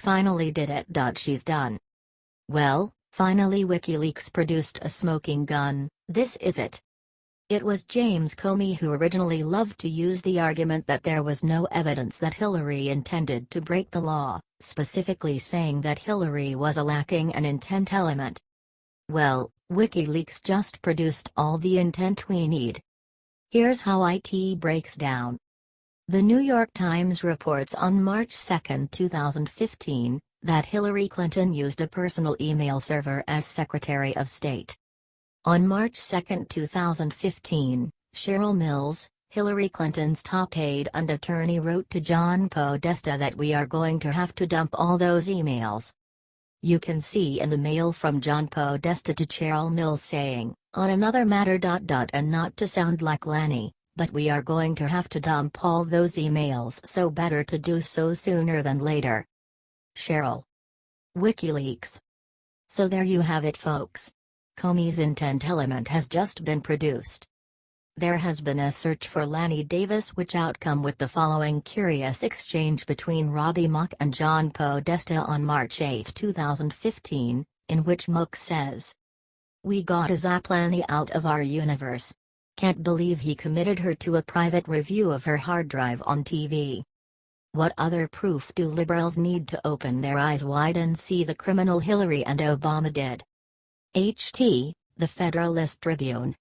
Finally did it. She's done. Well, finally Wikileaks produced a smoking gun. This is it. It was James Comey who originally loved to use the argument that there was no evidence that Hillary intended to break the law, specifically saying that Hillary was lacking an intent element. Well, Wikileaks just produced all the intent we need. Here's how it breaks down. The New York Times reports on March 2, 2015, that Hillary Clinton used a personal email server as Secretary of State. On March 2, 2015, Cheryl Mills, Hillary Clinton's top aide and attorney, wrote to John Podesta that we are going to have to dump all those emails. You can see in the mail from John Podesta to Cheryl Mills saying, on another matter. And not to sound like Lanny, but we are going to have to dump all those emails, so better to do so sooner than later. Cheryl. WikiLeaks. So there you have it, folks. Comey's intent element has just been produced. There has been a search for Lanny Davis, which outcome with the following curious exchange between Robbie Mook and John Podesta on March 8, 2015, in which Mook says, "We got a zap Lanny out of our universe. Can't believe he committed her to a private review of her hard drive on TV. What other proof do liberals need to open their eyes wide and see the criminal Hillary and Obama did?" HT, The Federalist Tribune.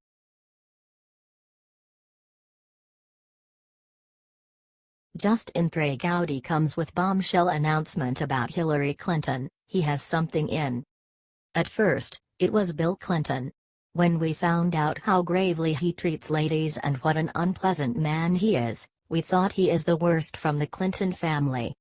Justin Gowdy comes with bombshell announcement about Hillary Clinton. He has something in. At first, it was Bill Clinton. When we found out how gravely he treats ladies and what an unpleasant man he is, we thought he is the worst from the Clinton family.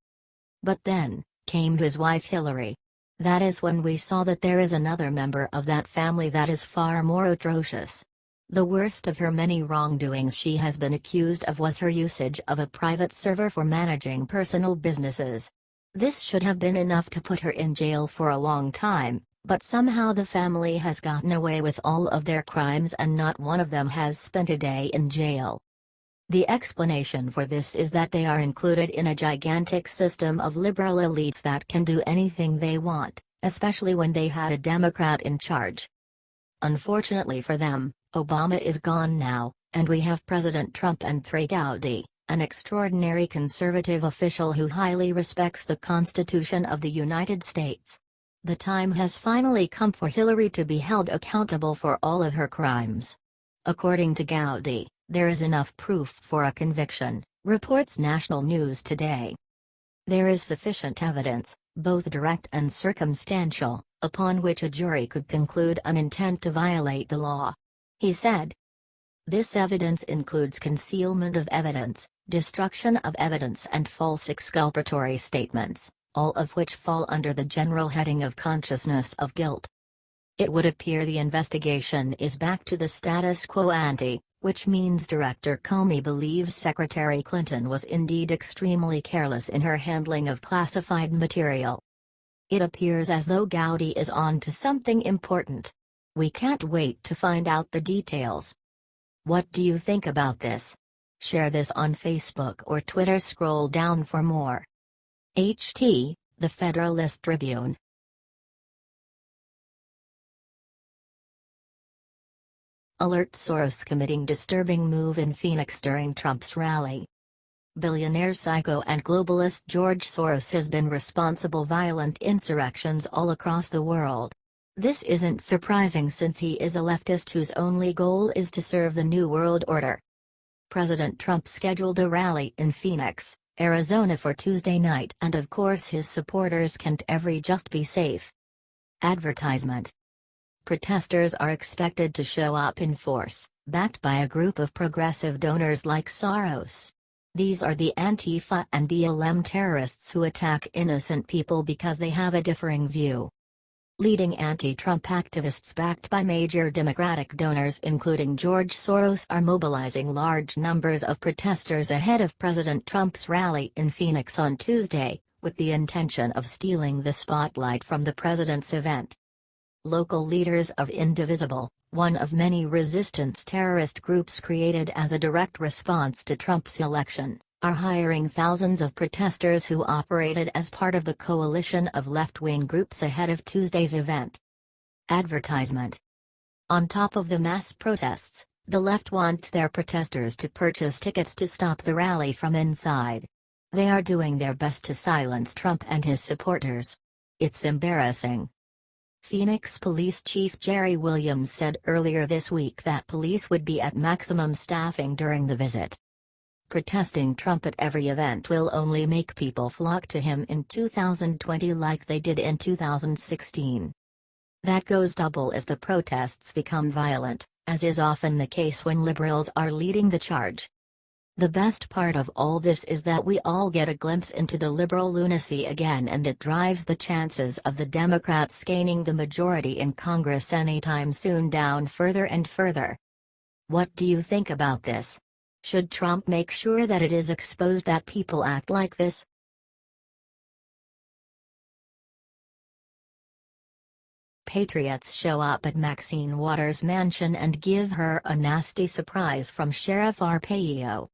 But then, came his wife Hillary. That is when we saw that there is another member of that family that is far more atrocious. The worst of her many wrongdoings she has been accused of was her usage of a private server for managing personal businesses. This should have been enough to put her in jail for a long time, but somehow the family has gotten away with all of their crimes and not one of them has spent a day in jail. The explanation for this is that they are included in a gigantic system of liberal elites that can do anything they want, especially when they had a Democrat in charge. Unfortunately for them, Obama is gone now, and we have President Trump and Gowdy, an extraordinary conservative official who highly respects the Constitution of the United States. The time has finally come for Hillary to be held accountable for all of her crimes. According to Gowdy, there is enough proof for a conviction, reports National News Today. There is sufficient evidence, both direct and circumstantial, upon which a jury could conclude an intent to violate the law. He said. This evidence includes concealment of evidence, destruction of evidence and false exculpatory statements, all of which fall under the general heading of consciousness of guilt. It would appear the investigation is back to the status quo ante, which means Director Comey believes Secretary Clinton was indeed extremely careless in her handling of classified material. It appears as though Gowdy is on to something important. We can't wait to find out the details. What do you think about this? Share this on Facebook or Twitter. Scroll down for more. HT, The Federalist Tribune. Alert: Soros committing disturbing move in Phoenix during Trump's rally. Billionaire psycho and globalist George Soros has been responsible violent insurrections all across the world. This isn't surprising since he is a leftist whose only goal is to serve the New World Order. President Trump scheduled a rally in Phoenix, Arizona for Tuesday night, and of course his supporters can't just be safe. Advertisement. Protesters are expected to show up in force, backed by a group of progressive donors like Soros. These are the Antifa and BLM terrorists who attack innocent people because they have a differing view. Leading anti-Trump activists backed by major Democratic donors including George Soros are mobilizing large numbers of protesters ahead of President Trump's rally in Phoenix on Tuesday, with the intention of stealing the spotlight from the president's event. Local leaders of Indivisible, one of many resistance terrorist groups created as a direct response to Trump's election, are hiring thousands of protesters who operated as part of the coalition of left-wing groups ahead of Tuesday's event. Advertisement. On top of the mass protests, the left wants their protesters to purchase tickets to stop the rally from inside. They are doing their best to silence Trump and his supporters. It's embarrassing. Phoenix Police Chief Jerry Williams said earlier this week that police would be at maximum staffing during the visit. Protesting Trump at every event will only make people flock to him in 2020 like they did in 2016. That goes double if the protests become violent, as is often the case when liberals are leading the charge. The best part of all this is that we all get a glimpse into the liberal lunacy again, and it drives the chances of the Democrats gaining the majority in Congress anytime soon down further and further. What do you think about this? Should Trump make sure that it is exposed that people act like this? Patriots show up at Maxine Waters' mansion and give her a nasty surprise from Sheriff Arpaio.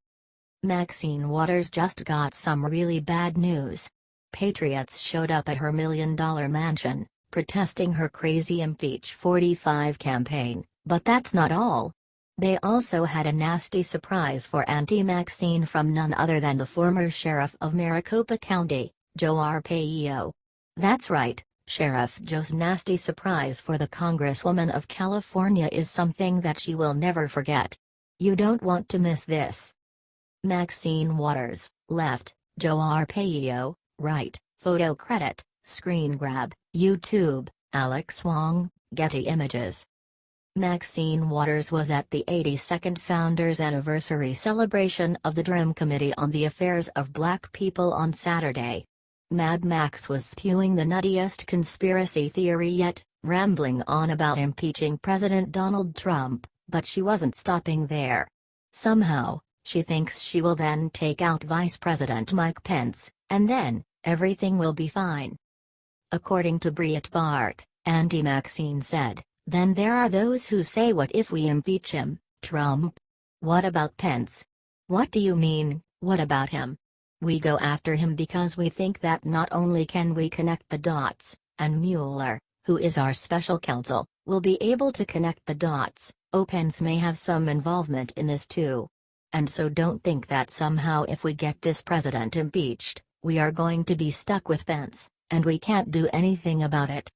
Maxine Waters just got some really bad news. Patriots showed up at her $1 million mansion, protesting her crazy Impeach 45 campaign, but that's not all. They also had a nasty surprise for Auntie Maxine from none other than the former sheriff of Maricopa County, Joe Arpaio. That's right. Sheriff Joe's nasty surprise for the Congresswoman of California is something that she will never forget. You don't want to miss this. Maxine Waters, left, Joe Arpaio, right, photo credit, screen grab, YouTube, Alex Wong, Getty Images. Maxine Waters was at the 82nd Founders Anniversary celebration of the DRIM Committee on the Affairs of Black People on Saturday. Mad Max was spewing the nuttiest conspiracy theory yet, rambling on about impeaching President Donald Trump, but she wasn't stopping there. Somehow, she thinks she will then take out Vice President Mike Pence, and then, everything will be fine. According to Breitbart, Auntie Maxine said, "Then there are those who say, what if we impeach him, Trump? What about Pence? What do you mean, what about him? We go after him because we think that not only can we connect the dots, and Mueller, who is our special counsel, will be able to connect the dots, Pence may have some involvement in this too. And so don't think that somehow if we get this president impeached, we are going to be stuck with Pence, and we can't do anything about it."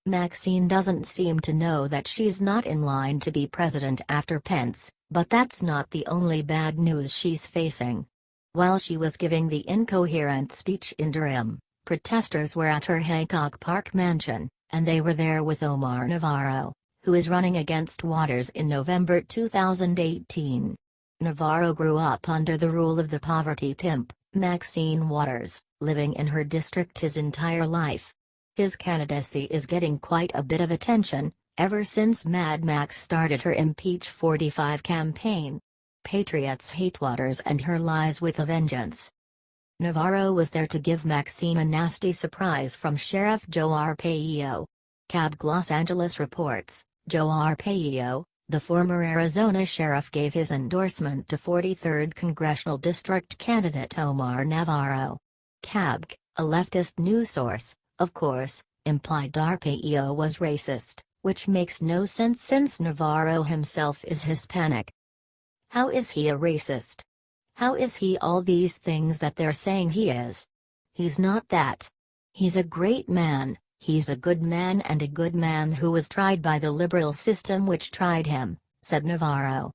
Maxine doesn't seem to know that she's not in line to be president after Pence, but that's not the only bad news she's facing. While she was giving the incoherent speech in Durham, protesters were at her Hancock Park mansion, and they were there with Omar Navarro, who is running against Waters in November 2018. Navarro grew up under the rule of the poverty pimp, Maxine Waters, living in her district his entire life. His candidacy is getting quite a bit of attention, ever since Mad Max started her Impeach 45 campaign. Patriots hate Waters and her lies with a vengeance. Navarro was there to give Maxine a nasty surprise from Sheriff Joe Arpaio. CABC Los Angeles reports, Joe Arpaio, the former Arizona sheriff, gave his endorsement to 43rd Congressional District candidate Omar Navarro. CABC, a leftist news source, of course, implied Arpaio was racist, which makes no sense since Navarro himself is Hispanic. How is he a racist? How is he all these things that they're saying he is? He's not that. He's a great man, he's a good man, and a good man who was tried by the liberal system which tried him, said Navarro.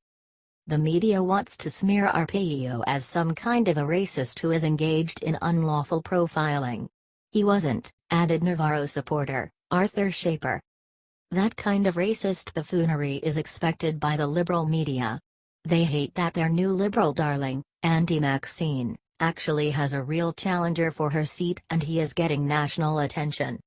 The media wants to smear Arpaio as some kind of a racist who is engaged in unlawful profiling. He wasn't, added Navarro supporter, Arthur Shaper. That kind of racist buffoonery is expected by the liberal media. They hate that their new liberal darling, Auntie Maxine, actually has a real challenger for her seat, and he is getting national attention.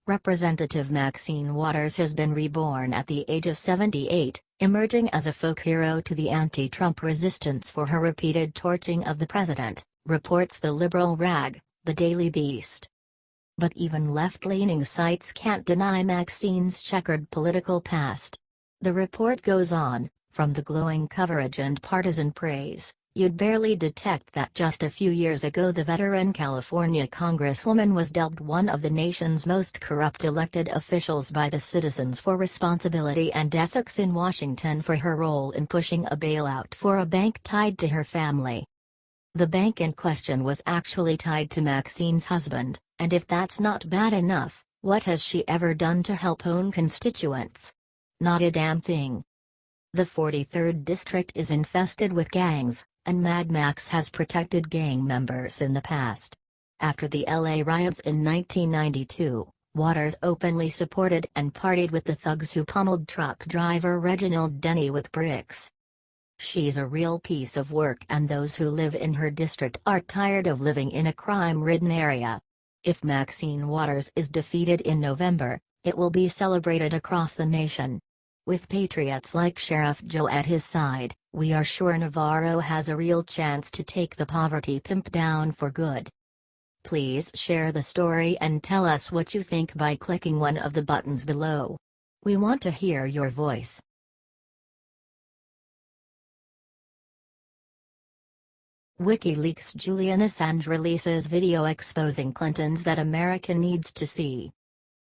Representative Maxine Waters has been reborn at the age of 78, emerging as a folk hero to the anti-Trump resistance for her repeated torching of the president, reports the liberal rag, the Daily Beast. But even left-leaning sites can't deny Maxine's checkered political past. The report goes on, from the glowing coverage and partisan praise, You'd barely detect that just a few years ago the veteran California congresswoman was dubbed one of the nation's most corrupt elected officials by the citizens for responsibility and ethics in Washington for her role in pushing a bailout for a bank tied to her family. The bank in question was actually tied to Maxine's husband, and if that's not bad enough, what has she ever done to help own constituents? Not a damn thing. The 43rd District is infested with gangs, and Mad Max has protected gang members in the past. After the LA riots in 1992, Waters openly supported and partied with the thugs who pummeled truck driver Reginald Denny with bricks. She's a real piece of work, and those who live in her district are tired of living in a crime-ridden area. If Maxine Waters is defeated in November, it will be celebrated across the nation. With patriots like Sheriff Joe at his side, we are sure Navarro has a real chance to take the poverty pimp down for good. Please share the story and tell us what you think by clicking one of the buttons below. We want to hear your voice. Wikileaks Julian Assange releases video exposing Clintons that America needs to see.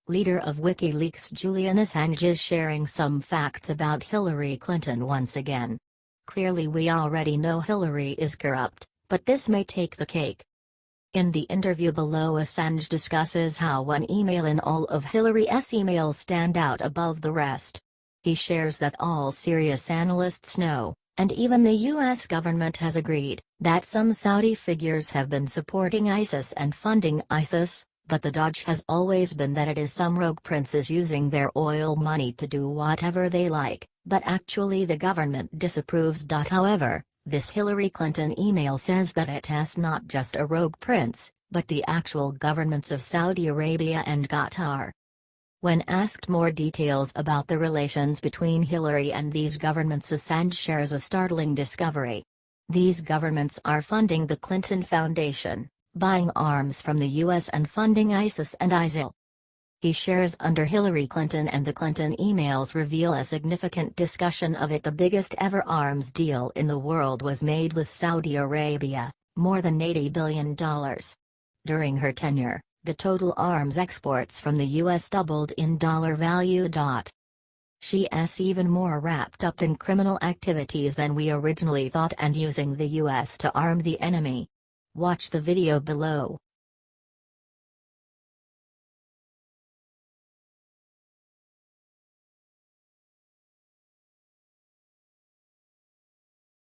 Leader of Wikileaks Julian Assange is sharing some facts about Hillary Clinton once again. Clearly we already know Hillary is corrupt, but this may take the cake. In the interview below, Assange discusses how one email in all of Hillary's emails stand out above the rest. He shares that all serious analysts know, and even the US government has agreed, that some Saudi figures have been supporting ISIS and funding ISIS, but the dodge has always been that it is some rogue princes using their oil money to do whatever they like, but actually the government disapproves. However, this Hillary Clinton email says that it has not just a rogue prince, but the actual governments of Saudi Arabia and Qatar. When asked more details about the relations between Hillary and these governments, Assange shares a startling discovery. These governments are funding the Clinton Foundation, buying arms from the US and funding ISIS and ISIL. He shares under Hillary Clinton, and the Clinton emails reveal a significant discussion of it. The biggest ever arms deal in the world was made with Saudi Arabia, more than $80 billion. During her tenure, the total arms exports from the US doubled in dollar value. She's even more wrapped up in criminal activities than we originally thought, and using the US to arm the enemy. Watch the video below.